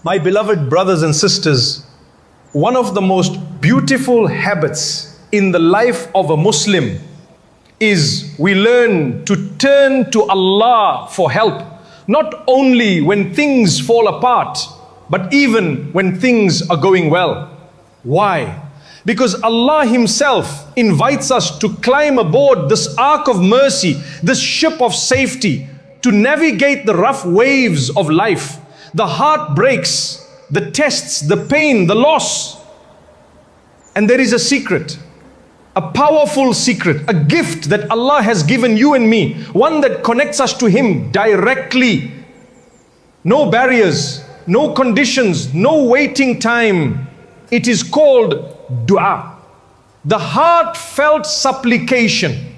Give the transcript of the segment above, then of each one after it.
My beloved brothers and sisters, one of the most beautiful habits in the life of a Muslim is we learn to turn to Allah for help, not only when things fall apart, but even when things are going well. Why? Because Allah Himself invites us to climb aboard this ark of mercy, this ship of safety, to navigate the rough waves of life, the heartbreaks, the tests, the pain, the loss. And there is a secret, a powerful secret, a gift that Allah has given you and me, one that connects us to Him directly. No barriers, no conditions, no waiting time. It is called dua, the heartfelt supplication.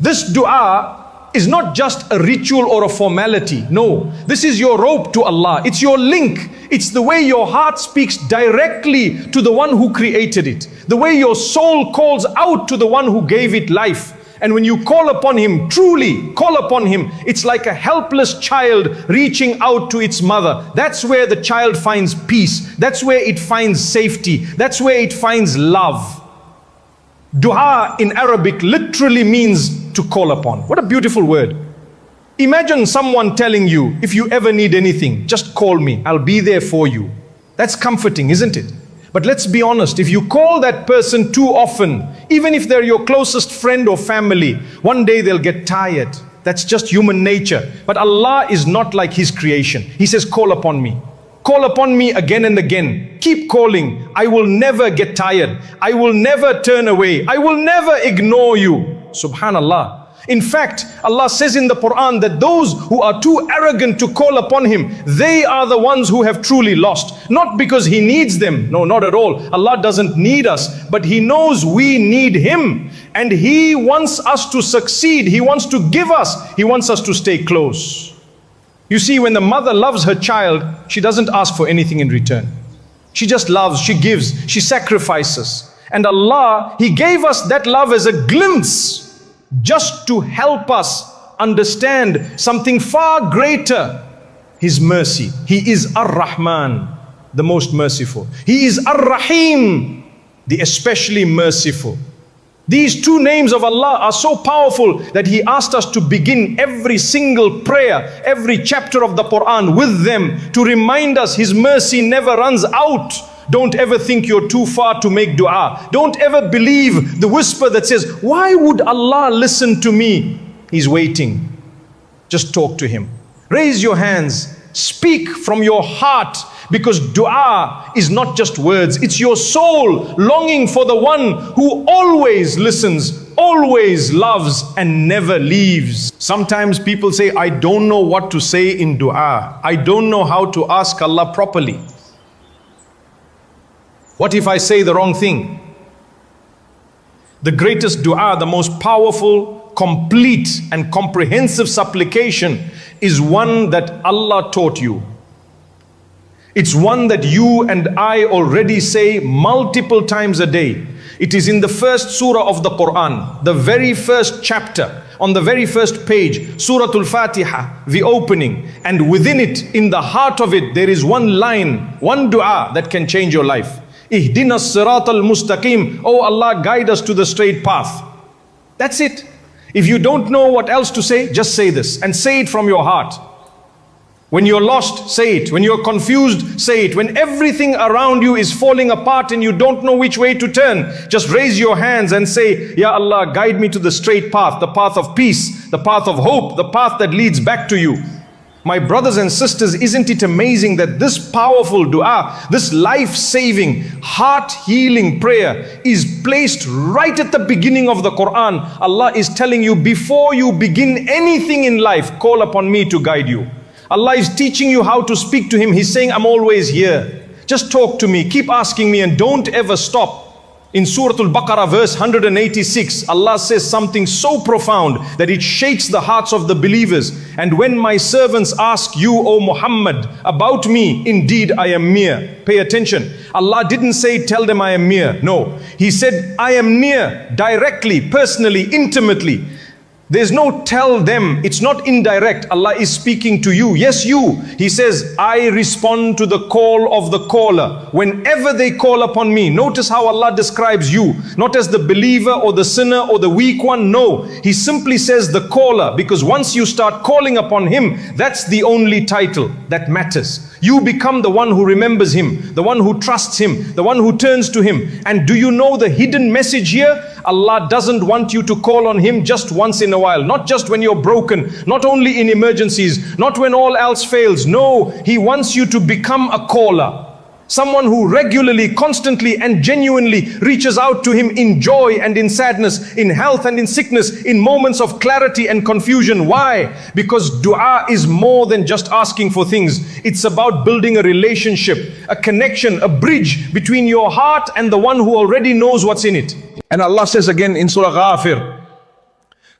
This dua is not just a ritual or a formality. No, this is your rope to Allah. It's your link. It's the way your heart speaks directly to the one who created it. The way your soul calls out to the one who gave it life. And when you call upon Him, truly call upon Him, it's like a helpless child reaching out to its mother. That's where the child finds peace. That's where it finds safety. That's where it finds love. Dua in Arabic literally means to call upon. What a beautiful word. Imagine someone telling you, if you ever need anything, just call me, I'll be there for you. That's comforting, isn't it? But let's be honest, if you call that person too often, even if they're your closest friend or family, one day they'll get tired. That's just human nature. But Allah is not like His creation. He says, call upon me. Call upon me again and again. Keep calling. I will never get tired. I will never turn away. I will never ignore you. Subhanallah. In fact, Allah says in the Quran that those who are too arrogant to call upon Him, they are the ones who have truly lost. Not because He needs them. No, not at all. Allah doesn't need us, but He knows we need Him. And He wants us to succeed. He wants to give us. He wants us to stay close. You see, when the mother loves her child, she doesn't ask for anything in return. She just loves, she gives, she sacrifices. And Allah, He gave us that love as a glimpse, just to help us understand something far greater, His mercy. He is Ar-Rahman, the most merciful. He is Ar-Rahim, the especially merciful. These two names of Allah are so powerful that He asked us to begin every single prayer, every chapter of the Quran with them, to remind us His mercy never runs out. Don't ever think you're too far to make dua. Don't ever believe the whisper that says, why would Allah listen to me? He's waiting. Just talk to Him. Raise your hands. Speak from your heart, because dua is not just words. It's your soul longing for the one who always listens, always loves, and never leaves. Sometimes people say, I don't know what to say in dua. I don't know how to ask Allah properly. What if I say the wrong thing? The greatest dua, the most powerful, complete and comprehensive supplication is one that Allah taught you. It's one that you and I already say multiple times a day. It is in the first surah of the Quran, the very first chapter, on the very first page, Surah Al-Fatiha, the opening. And within it, in the heart of it, there is one line, one dua that can change your life. Ihdina as-sirat al-mustaqim. Oh Allah, guide us to the straight path. That's it. If you don't know what else to say, just say this, and say it from your heart. When you're lost, say it. When you're confused, say it. When everything around you is falling apart and you don't know which way to turn, just raise your hands and say, Ya Allah, guide me to the straight path, the path of peace, the path of hope, the path that leads back to you. My brothers and sisters, isn't it amazing that this powerful dua, this life-saving, heart-healing prayer is placed right at the beginning of the Quran. Allah is telling you, before you begin anything in life, call upon me to guide you. Allah is teaching you how to speak to Him. He's saying, I'm always here. Just talk to me, keep asking me, and don't ever stop. In Surah Al-Baqarah verse 186, Allah says something so profound that it shakes the hearts of the believers. And when my servants ask you, O Muhammad, about me, indeed I am near. Pay attention. Allah didn't say, tell them I am near. No. He said, I am near, directly, personally, intimately. There's no tell them. It's not indirect. Allah is speaking to you. Yes, you. He says, I respond to the call of the caller. Whenever they call upon me. Notice how Allah describes you. Not as the believer or the sinner or the weak one. No. He simply says the caller. Because once you start calling upon Him, that's the only title that matters. You become the one who remembers Him, the one who trusts Him, the one who turns to Him. And do you know the hidden message here? Allah doesn't want you to call on Him just once in a while, not just when you're broken, not only in emergencies, not when all else fails. No, He wants you to become a caller. Someone who regularly, constantly and genuinely reaches out to Him in joy and in sadness, in health and in sickness, in moments of clarity and confusion. Why? Because dua is more than just asking for things. It's about building a relationship, a connection, a bridge between your heart and the one who already knows what's in it. And Allah says again in Surah Ghafir,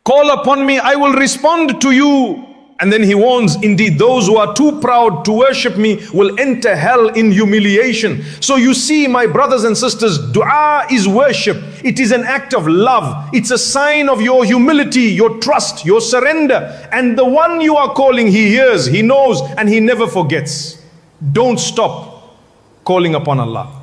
call upon me, I will respond to you. And then He warns, indeed those who are too proud to worship me will enter hell in humiliation. So you see, my brothers and sisters, dua is worship. It is an act of love. It's a sign of your humility, your trust, your surrender. And the one you are calling, He hears, He knows, and He never forgets. Don't stop calling upon Allah.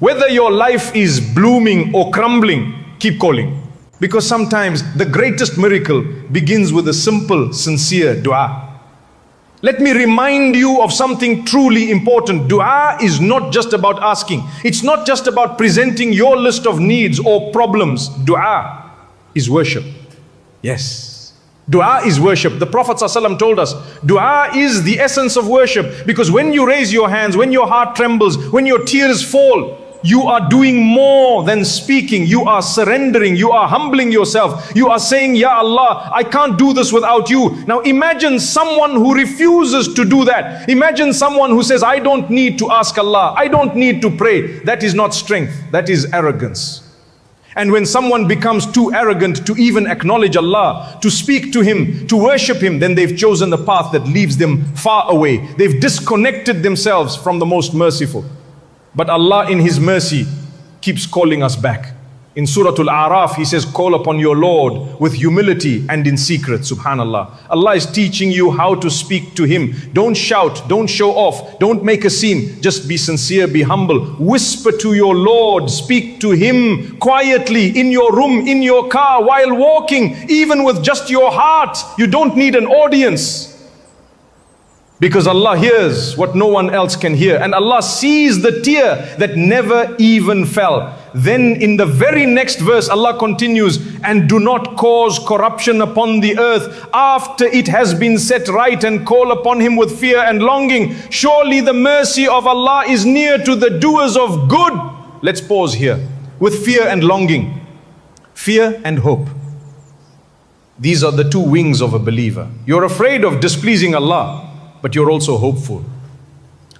Whether your life is blooming or crumbling, keep calling. Because sometimes the greatest miracle begins with a simple, sincere dua. Let me remind you of something truly important. Dua is not just about asking. It's not just about presenting your list of needs or problems. Dua is worship. Yes. Dua is worship. The Prophet ﷺ told us, dua is the essence of worship. Because when you raise your hands, when your heart trembles, when your tears fall, you are doing more than speaking. You are surrendering. You are humbling yourself. You are saying, Ya Allah, I can't do this without you. Now imagine someone who refuses to do that. Imagine someone who says, I don't need to ask Allah. I don't need to pray. That is not strength. That is arrogance. And when someone becomes too arrogant to even acknowledge Allah, to speak to Him, to worship Him, then they've chosen the path that leaves them far away. They've disconnected themselves from the most merciful. But Allah in His mercy keeps calling us back. In Surah Al-A'raf, He says, call upon your Lord with humility and in secret. Subhanallah. Allah is teaching you how to speak to Him. Don't shout, don't show off, don't make a scene. Just be sincere, be humble. Whisper to your Lord, speak to Him quietly, in your room, in your car, while walking, even with just your heart. You don't need an audience. Because Allah hears what no one else can hear. And Allah sees the tear that never even fell. Then in the very next verse, Allah continues, and do not cause corruption upon the earth after it has been set right, and call upon Him with fear and longing. Surely the mercy of Allah is near to the doers of good. Let's pause here. With fear and longing. Fear and hope. These are the two wings of a believer. You're afraid of displeasing Allah, but you're also hopeful.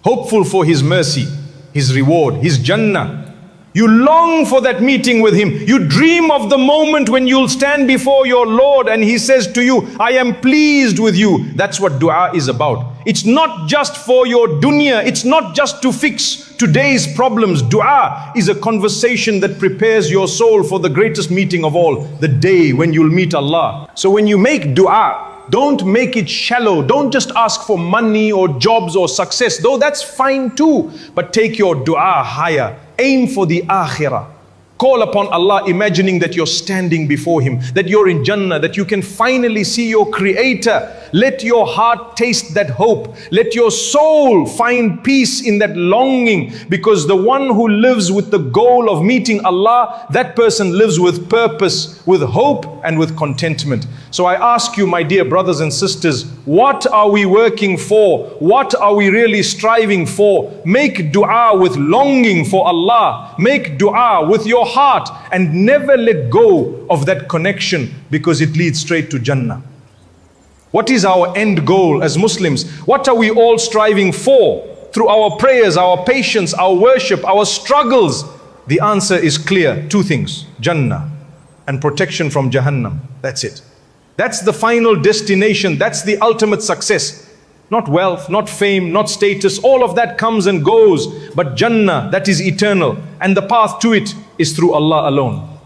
Hopeful for His mercy, His reward, His Jannah. You long for that meeting with Him. You dream of the moment when you'll stand before your Lord and He says to you, I am pleased with you. That's what dua is about. It's not just for your dunya. It's not just to fix today's problems. Dua is a conversation that prepares your soul for the greatest meeting of all, the day when you'll meet Allah. So when you make dua, don't make it shallow. Don't just ask for money or jobs or success, though that's fine too. But take your dua higher. Aim for the akhirah. Call upon Allah, imagining that you're standing before Him, that you're in Jannah, that you can finally see your Creator. Let your heart taste that hope. Let your soul find peace in that longing, because the one who lives with the goal of meeting Allah, that person lives with purpose, with hope and with contentment. So I ask you, my dear brothers and sisters, what are we working for? What are we really striving for? Make dua with longing for Allah. Make dua with your heart, and never let go of that connection, because it leads straight to Jannah. What is our end goal as Muslims? What are we all striving for through our prayers, our patience, our worship, our struggles? The answer is clear. Two things: Jannah and protection from Jahannam. That's it. That's the final destination. That's the ultimate success. Not wealth, not fame, not status. All of that comes and goes. But Jannah, that is eternal. And the path to it is through Allah alone.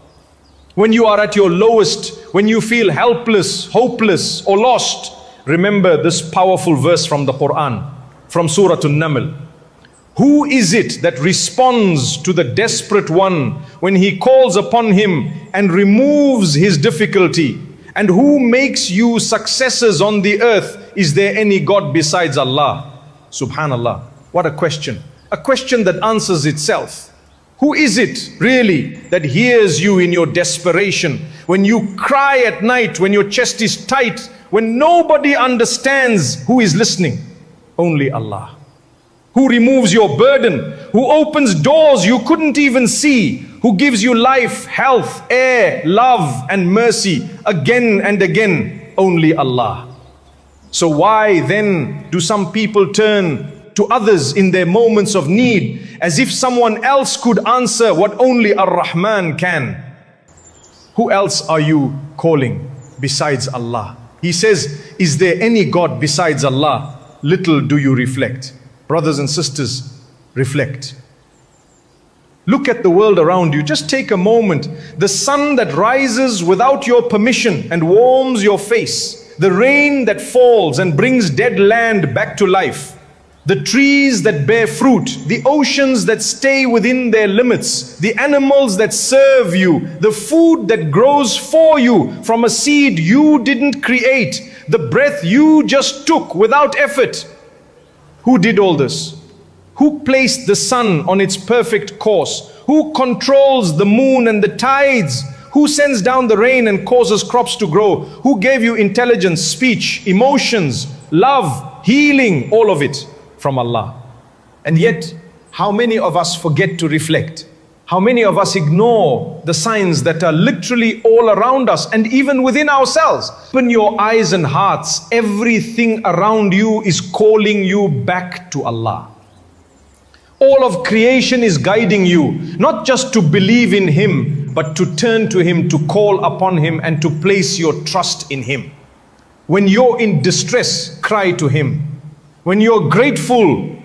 When you are at your lowest, when you feel helpless, hopeless, or lost, remember this powerful verse from the Quran, from Surah An-Naml. Who is it that responds to the desperate one when he calls upon him and removes his difficulty? And who makes you successors on the earth? Is there any God besides Allah? Subhanallah. What a question. A question that answers itself. Who is it really that hears you in your desperation? When you cry at night, when your chest is tight, when nobody understands, who is listening? Only Allah. Who removes your burden? Who opens doors you couldn't even see? Who gives you life, health, air, love and mercy again and again? Only Allah. So why then do some people turn to others in their moments of need, as if someone else could answer what only Ar-Rahman can? Who else are you calling besides Allah? He says, is there any God besides Allah? Little do you reflect. Brothers and sisters, reflect. Look at the world around you. Just take a moment. The sun that rises without your permission and warms your face. The rain that falls and brings dead land back to life. The trees that bear fruit, the oceans that stay within their limits, the animals that serve you, the food that grows for you from a seed you didn't create, the breath you just took without effort. Who did all this? Who placed the sun on its perfect course? Who controls the moon and the tides? Who sends down the rain and causes crops to grow? Who gave you intelligence, speech, emotions, love, healing, all of it? From Allah. And yet, how many of us forget to reflect? How many of us ignore the signs that are literally all around us and even within ourselves? Open your eyes and hearts. Everything around you is calling you back to Allah. All of creation is guiding you, not just to believe in Him, but to turn to Him, to call upon Him and to place your trust in Him. When you're in distress, cry to Him. When you're grateful,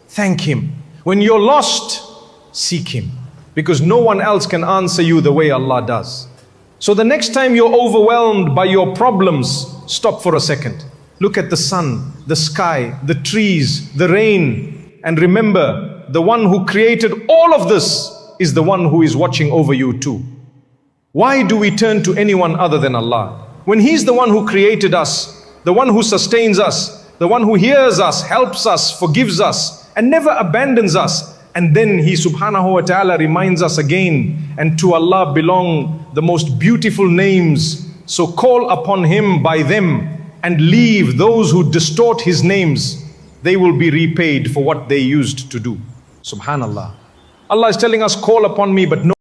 thank Him. When you're lost, seek Him. Because no one else can answer you the way Allah does. So the next time you're overwhelmed by your problems, stop for a second. Look at the sun, the sky, the trees, the rain. And remember, the one who created all of this is the one who is watching over you too. Why do we turn to anyone other than Allah? When He's the one who created us, the one who sustains us, the one who hears us, helps us, forgives us, and never abandons us. And then He subhanahu wa ta'ala reminds us again, and to Allah belong the most beautiful names. So call upon Him by them and leave those who distort His names. They will be repaid for what they used to do. Subhanallah. Allah is telling us, call upon me, but no